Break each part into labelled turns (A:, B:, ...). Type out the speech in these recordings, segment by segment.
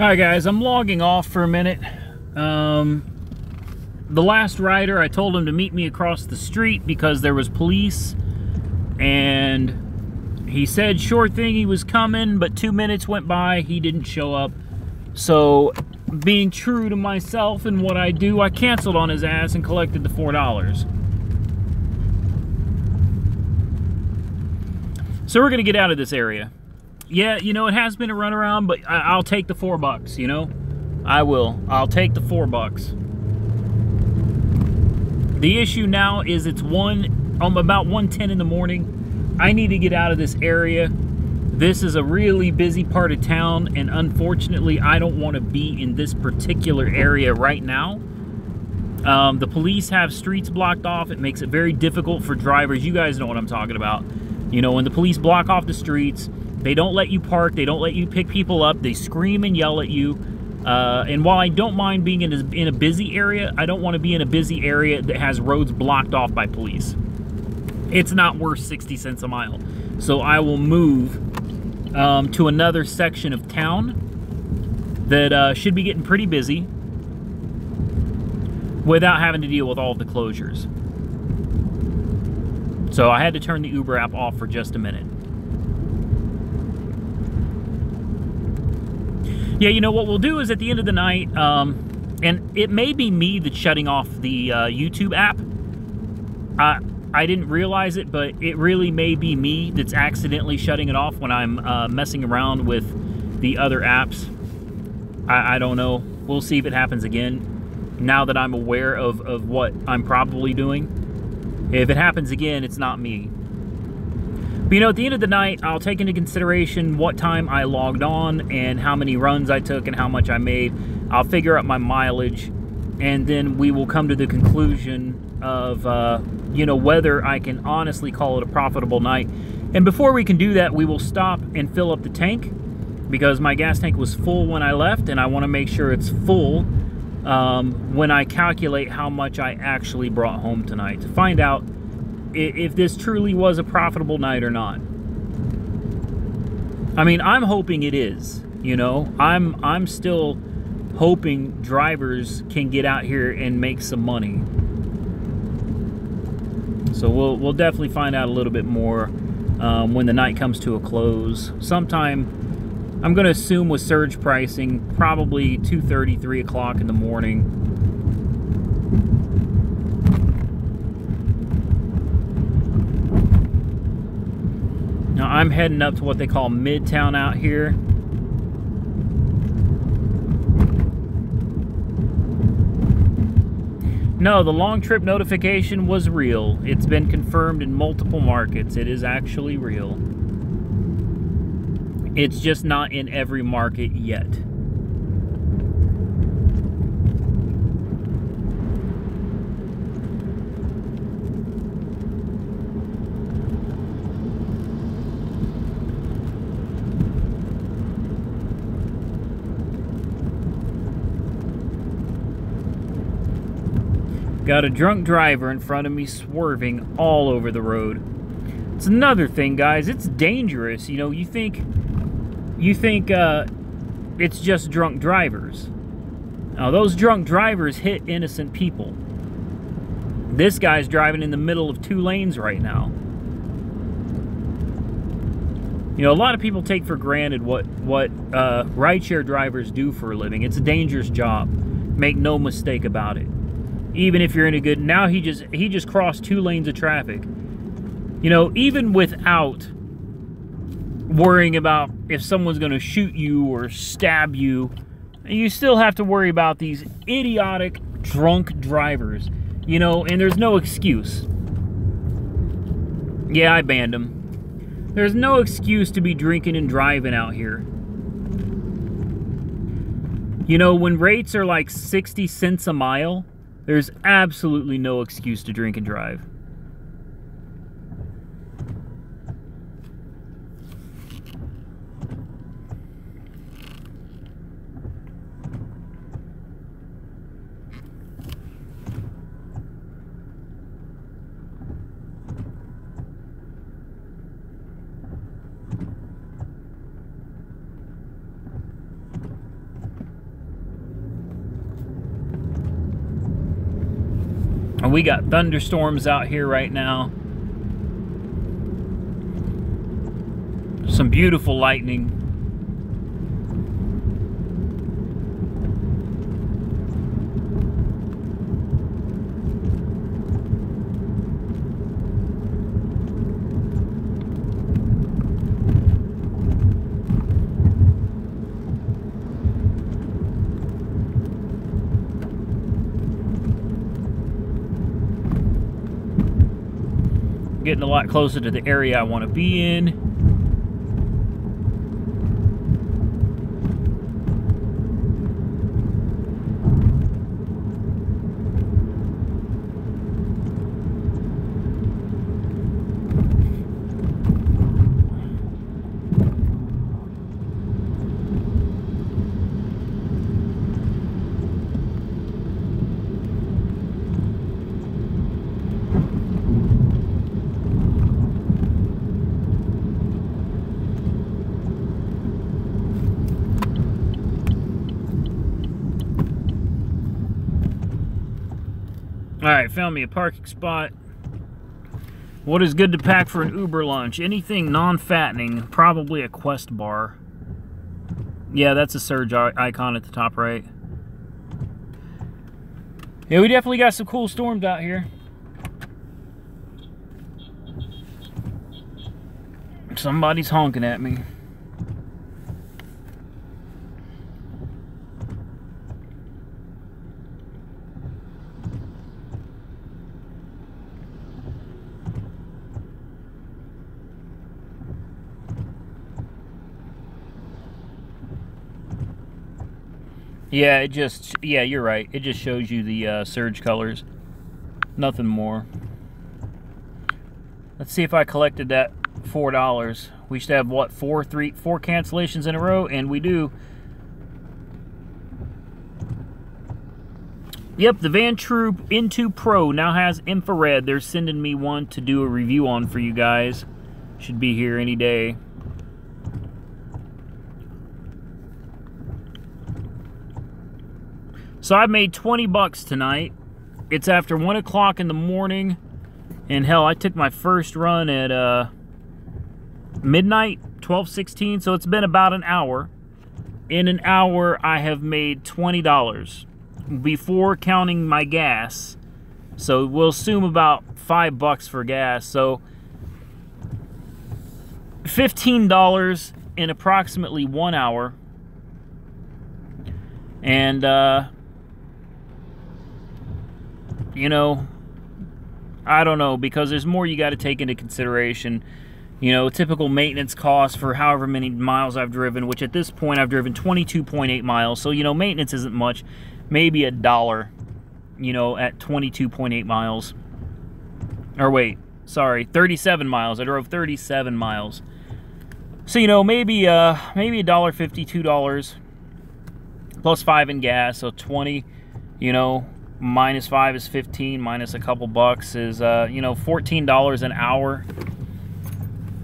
A: Alright guys, I'm logging off for a minute. The last rider, I told him to meet me across the street because there was police, and he said sure thing he was coming, but 2 minutes went by, he didn't show up. So being true to myself and what I do, I canceled on his ass and collected the $4. So we're gonna get out of this area. Yeah, you know, it has been a runaround, but I'll take the $4, you know? I will. I'll take the $4. The issue now is it's about 1:10 in the morning. I need to get out of this area. This is a really busy part of town, and unfortunately, I don't want to be in this particular area right now. The police have streets blocked off. It makes it very difficult for drivers. You guys know what I'm talking about. You know, when the police block off the streets, they don't let you park, they don't let you pick people up, they scream and yell at you. And while I don't mind being in a busy area, I don't want to be in a busy area that has roads blocked off by police. It's not worth 60 cents a mile. So I will move to another section of town that should be getting pretty busy without having to deal with all of the closures. So I had to turn the Uber app off for just a minute. Yeah, you know, what we'll do is at the end of the night, and it may be me that's shutting off the YouTube app. I didn't realize it, but it really may be me that's accidentally shutting it off when I'm messing around with the other apps. I don't know. We'll see if it happens again, now that I'm aware of what I'm probably doing. If it happens again, it's not me. But, you know, at the end of the night, I'll take into consideration what time I logged on and how many runs I took and how much I made. I'll figure out my mileage, and then we will come to the conclusion of, you know, whether I can honestly call it a profitable night. And before we can do that, we will stop and fill up the tank, because my gas tank was full when I left, and I want to make sure it's full when I calculate how much I actually brought home tonight, to find out if this truly was a profitable night or not. I mean, I'm hoping it is, you know. I'm still hoping drivers can get out here and make some money. So we'll definitely find out a little bit more when the night comes to a close. Sometime, I'm going to assume with surge pricing, probably 2:30, 3 o'clock in the morning. Now I'm heading up to what they call Midtown out here. No, the long trip notification was real. It's been confirmed in multiple markets. It is actually real. It's just not in every market yet. Got a drunk driver in front of me swerving all over the road. It's another thing, guys. It's dangerous. You know, you think it's just drunk drivers. Now, those drunk drivers hit innocent people. This guy's driving in the middle of 2 lanes right now. You know, a lot of people take for granted what rideshare drivers do for a living. It's a dangerous job. Make no mistake about it. Even if you're in a good... Now he just crossed 2 lanes of traffic. You know, even without worrying about if someone's going to shoot you or stab you, you still have to worry about these idiotic drunk drivers. You know, and there's no excuse. Yeah, I banned them. There's no excuse to be drinking and driving out here. You know, when rates are like 60 cents a mile... There's absolutely no excuse to drink and drive. And we got thunderstorms out here right now. Some beautiful lightning. Getting a lot closer to the area I want to be in. Alright, found me a parking spot. What is good to pack for an Uber lunch? Anything non-fattening, probably a Quest bar. Yeah, that's a surge icon at the top right. Yeah, we definitely got some cool storms out here. Somebody's honking at me. Yeah, yeah, you're right. It just shows you the surge colors. Nothing more. Let's see if I collected that $4. We should have, what, four cancellations in a row? And we do. Yep, the Van Troop Into Pro now has infrared. They're sending me one to do a review on for you guys. Should be here any day. So I made 20 bucks tonight. It's after 1 o'clock in the morning. And hell, I took my first run at midnight, 12:16. So it's been about an hour. In an hour, I have made $20 before counting my gas. So we'll assume about $5 for gas. So $15 in approximately 1 hour. And you know, I don't know, because there's more you got to take into consideration. You know, typical maintenance costs for however many miles I've driven, which at this point I've driven 22.8 miles. So, you know, maintenance isn't much. Maybe $1, you know, at 22.8 miles. Or wait, sorry, 37 miles. I drove 37 miles. So, you know, maybe $1.50, $2 plus 5 in gas, so 20, you know, minus 5 is 15, minus a couple bucks is, you know, $14 an hour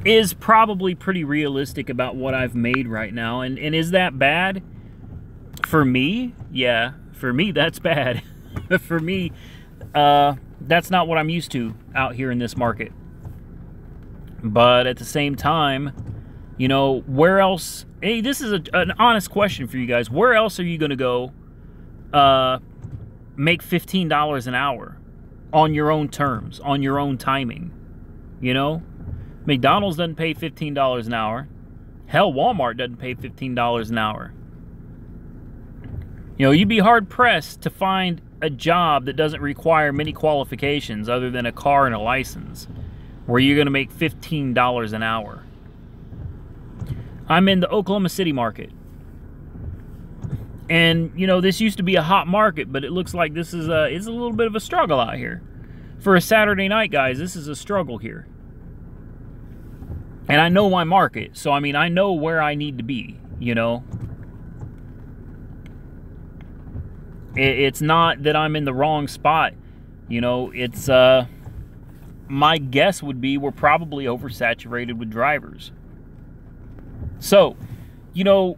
A: is probably pretty realistic about what I've made right now. And is that bad? For me? Yeah, for me, that's bad. For me, that's not what I'm used to out here in this market. But at the same time, you know, where else? Hey, this is an honest question for you guys. Where else are you going to go make $15 an hour on your own terms, on your own timing? You know, McDonald's doesn't pay $15 an hour. Hell, Walmart doesn't pay $15 an hour. You know, you'd be hard pressed to find a job that doesn't require many qualifications other than a car and a license where you're going to make $15 an hour. I'm in the Oklahoma City market. And, you know, this used to be a hot market, but it looks like this is it's a little bit of a struggle out here. For a Saturday night, guys, this is a struggle here. And I know my market, so, I mean, I know where I need to be, you know. It's not that I'm in the wrong spot. You know, it's, my guess would be we're probably oversaturated with drivers. So, you know,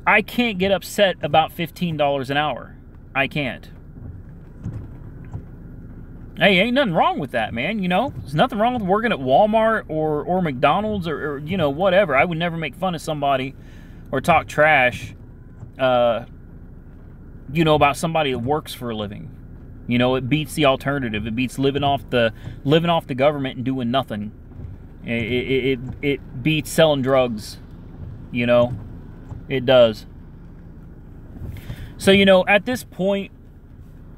A: I can't get upset about $15 an hour. I can't. Hey, ain't nothing wrong with that, man. You know, there's nothing wrong with working at Walmart or McDonald's or you know, whatever. I would never make fun of somebody or talk trash, you know, about somebody that works for a living. You know, it beats the alternative. It beats living off the government and doing nothing. It beats selling drugs. You know, it does. So, you know, at this point,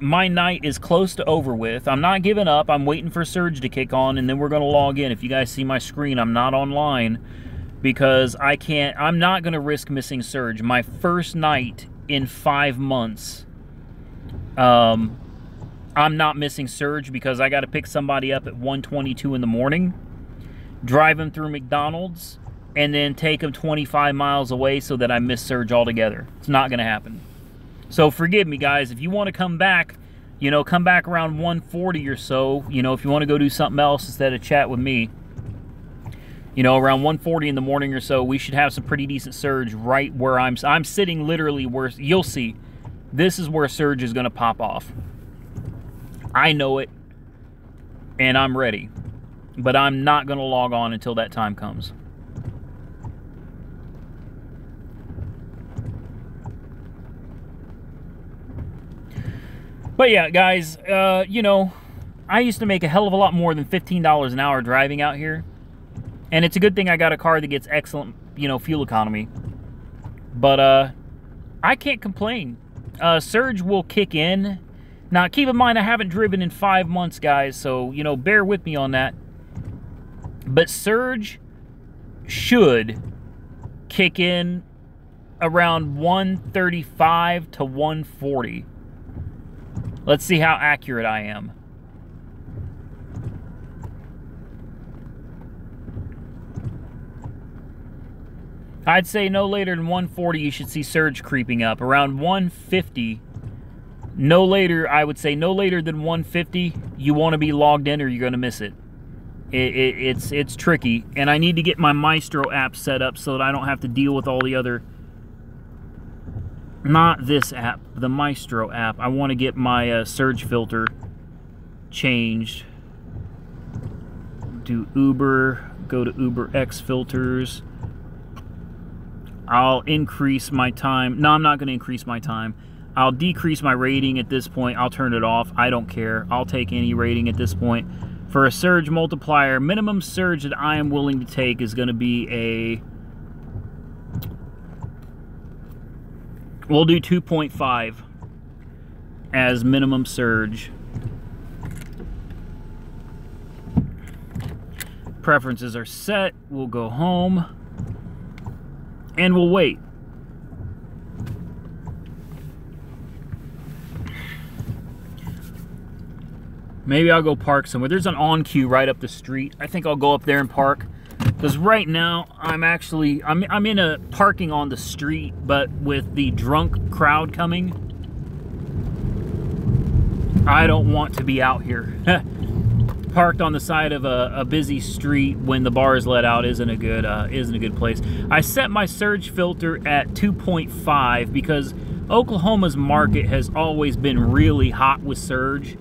A: my night is close to over with. I'm not giving up. I'm waiting for Surge to kick on, and then we're going to log in. If you guys see my screen, I'm not online because I'm not going to risk missing Surge. My first night in 5 months, I'm not missing Surge because I got to pick somebody up at 1:22 in the morning, drive them through McDonald's, and then take them 25 miles away so that I miss Surge altogether. It's not going to happen. So forgive me, guys. If you want to come back, you know, come back around 1:40 or so. You know, if you want to go do something else instead of chat with me, you know, around 1:40 in the morning or so, we should have some pretty decent Surge right where I'm sitting literally where, you'll see, this is where Surge is going to pop off. I know it, and I'm ready. But I'm not going to log on until that time comes. But yeah, guys, you know, I used to make a hell of a lot more than $15 an hour driving out here. And it's a good thing I got a car that gets excellent, you know, fuel economy. But I can't complain. Surge will kick in. Now, keep in mind, I haven't driven in 5 months, guys, so, you know, bear with me on that. But Surge should kick in around 135 to 140. Let's see how accurate I am. I'd say no later than 140 you should see Surge creeping up. Around 150, no later, I would say no later than 150, you want to be logged in or you're going to miss it. It's tricky, and I need to get my Maestro app set up so that I don't have to deal with all the other... Not this app, the Maestro app. I want to get my Surge filter changed. Do Uber, go to Uber X filters. I'll increase my time. No, I'm not going to increase my time. I'll decrease my rating at this point. I'll turn it off. I don't care. I'll take any rating at this point. For a Surge multiplier, minimum Surge that I am willing to take is going to be a... We'll do 2.5 as minimum Surge. Preferences are set. We'll go home. And we'll wait. Maybe I'll go park somewhere. There's an on queue right up the street. I think I'll go up there and park. Because right now, I'm in a parking on the street, but with the drunk crowd coming, I don't want to be out here. Parked on the side of a busy street when the bar is let out isn't a good place. I set my Surge filter at 2.5 because Oklahoma's market has always been really hot with Surge.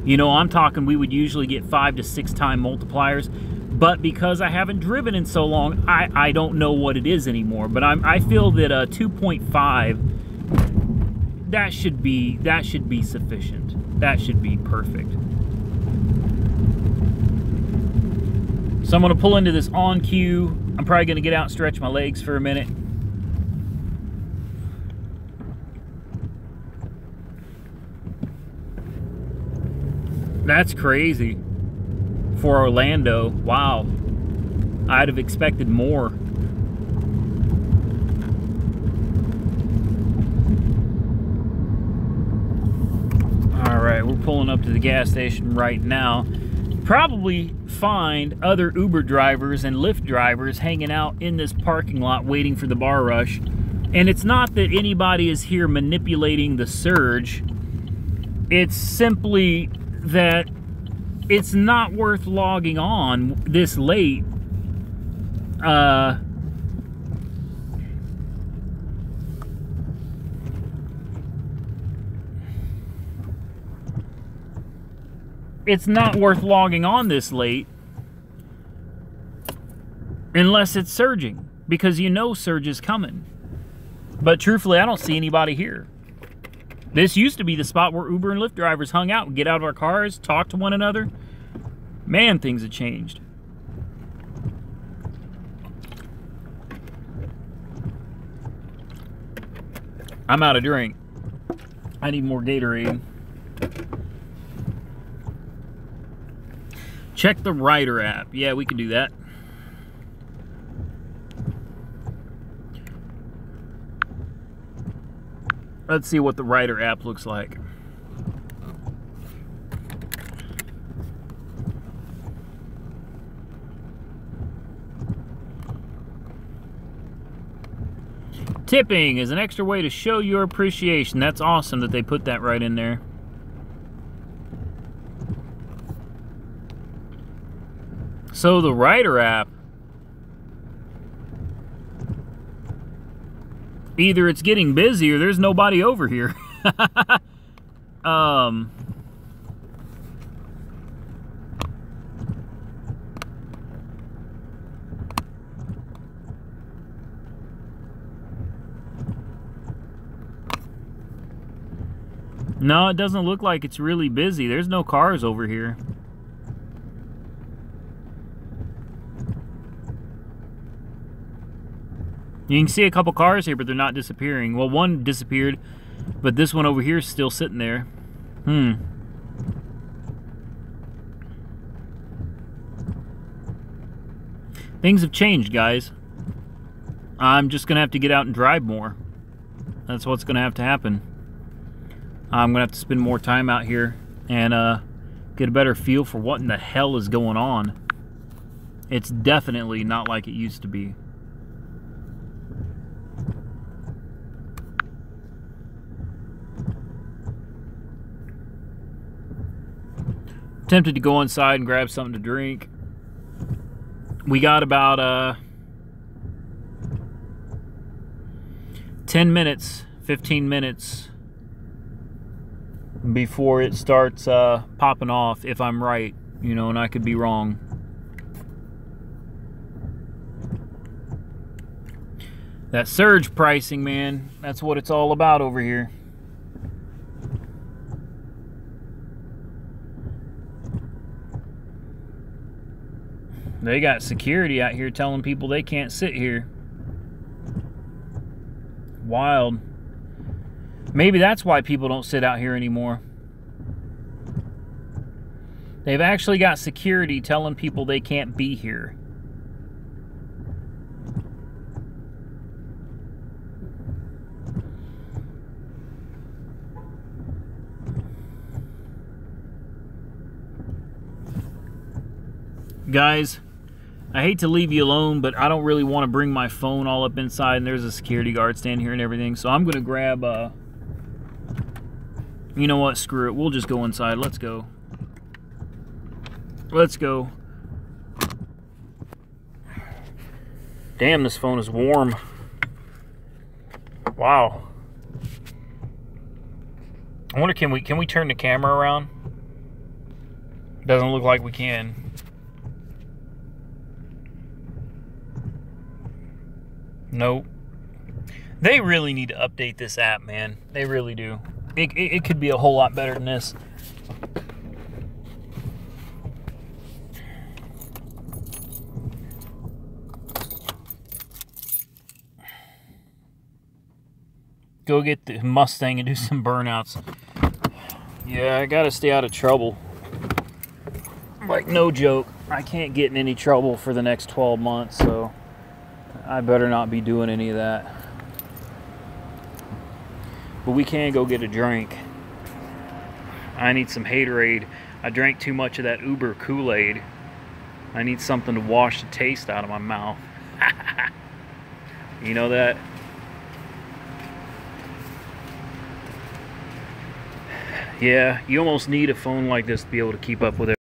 A: You know, I'm talking we would usually get 5 to 6 time multipliers. But because I haven't driven in so long, I don't know what it is anymore. But I feel that 2.5, that should be sufficient. That should be perfect. So I'm going to pull into this on queue. I'm probably going to get out and stretch my legs for a minute. That's crazy. For Orlando, wow. I'd have expected more. Alright, we're pulling up to the gas station right now. Probably find other Uber drivers and Lyft drivers hanging out in this parking lot waiting for the bar rush. And it's not that anybody is here manipulating the Surge. It's simply that it's not worth logging on this late. it's not worth logging on this late unless it's surging, because you know surge is coming. But truthfully, I don't see anybody here. This used to be the spot where Uber and Lyft drivers hung out, get out of our cars, talk to one another. Man, things have changed. I'm out of drink. I need more Gatorade. Check the Rider app. Yeah, we can do that. Let's see what the Rider app looks like. Tipping is an extra way to show your appreciation. That's awesome that they put that right in there. So the Rider app, either it's getting busy or there's nobody over here. No, it doesn't look like it's really busy. There's no cars over here. You can see a couple cars here, but they're not disappearing. Well, one disappeared, but this one over here is still sitting there. Things have changed, guys. I'm just going to have to get out and drive more. That's what's going to have to happen. I'm going to have to spend more time out here and get a better feel for what in the hell is going on. It's definitely not like it used to be. Tempted to go inside and grab something to drink. We got about 10 minutes, 15 minutes before it starts popping off, if I'm right, you know, and I could be wrong. That surge pricing, man, that's what it's all about over here. They got security out here telling people they can't sit here. Wild. Maybe that's why people don't sit out here anymore. They've actually got security telling people they can't be here. Guys, I hate to leave you alone, but I don't really want to bring my phone all up inside, and there's a security guard standing here and everything, so I'm going to grab, you know what, screw it, we'll just go inside. Let's go. Let's go. Damn, this phone is warm. Wow. I wonder, can we turn the camera around? Doesn't look like we can. Nope. They really need to update this app, man. They really do. It could be a whole lot better than this. Go get the Mustang and do some burnouts. Yeah, I gotta stay out of trouble. Like, no joke. I can't get in any trouble for the next 12 months, so I better not be doing any of that. But we can go get a drink. I need some haterade. I drank too much of that Uber Kool-Aid. I need something to wash the taste out of my mouth. You know that? Yeah, you almost need a phone like this to be able to keep up with it.